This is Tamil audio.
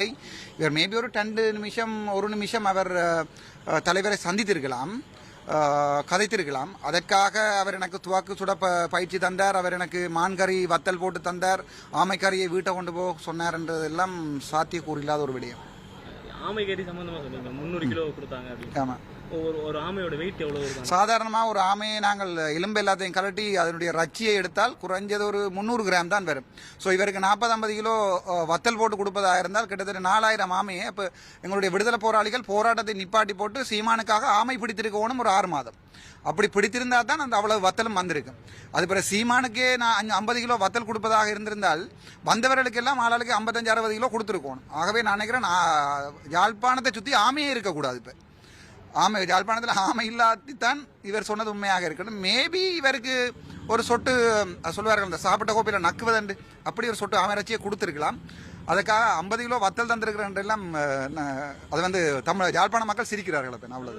இவர் மேபி ஒரு 2 நிமிஷம் 1 நிமிஷம் அவர் தலைவரை சந்தித்திருக்கலாம், கதைத்திருக்கலாம். அதற்காக அவர் எனக்கு துவாக்கு சுட பயிற்சி தந்தார், அவர் எனக்கு மான்கறி வத்தல் போட்டு தந்தார், ஆமைக்கறியை வீட்டை கொண்டு போக சொன்னார் என்றதெல்லாம் சாத்தியக்கூறு இல்லாத ஒரு விடயம். ஆமைக்கறி சம்பந்தமா சொன்னீங்க 300 கிலோ கொடுத்தாங்க அப்படின்னு. ஆமாம். ஒரு ஆமையோட வெயிட் எவ்வளவு? சாதாரணமாக ஒரு ஆமையை நாங்கள் எலும்பு எல்லாத்தையும் கலட்டி அதனுடைய ரச்சியை எடுத்தால் குறைஞ்சது ஒரு 300 கிராம் தான் வரும். ஸோ இவருக்கு 40-50 கிலோ வத்தல் போட்டு கொடுப்பதாக இருந்தால் கிட்டத்தட்ட 4000 ஆமையை. அப்போ எங்களுடைய விடுதலை போராளிகள் போராட்டத்தை நிப்பாட்டி போட்டு சீமானுக்காக ஆமை பிடித்திருக்கணும் ஒரு 6 மாதம். அப்படி பிடித்திருந்தா தான் அந்த அவ்வளவு வத்தலும் வந்திருக்கும். அது பிறகு சீமானுக்கே நான் 50 கிலோ வத்தல் கொடுப்பதாக இருந்திருந்தால் வந்தவர்களுக்கெல்லாம் ஆளாளுக்கு 55-60 கிலோ கொடுத்துருக்கணும். ஆகவே நான் நினைக்கிறேன் யாழ்ப்பாணத்தை சுற்றி ஆமையே இருக்கக்கூடாது. இப்போ ஆமை யாழ்ப்பாணத்தில் ஆமை இல்லாதான் இவர் சொன்னது உண்மையாக இருக்கணும். மேபி இவருக்கு ஒரு சொட்டு சொல்லுவார்கள் இந்த சாப்பிட்ட கோப்பையில் நக்குவதண்டு, அப்படி ஒரு சொட்டு ஆமை இறைச்சியை கொடுத்துருக்கலாம். அதுக்காக 50 கிலோ வத்தல் தந்திருக்கிறெல்லாம் அது யாழ்ப்பாண மக்கள் சிரிக்கிறார்கள். அப்போ அவ்வளோ.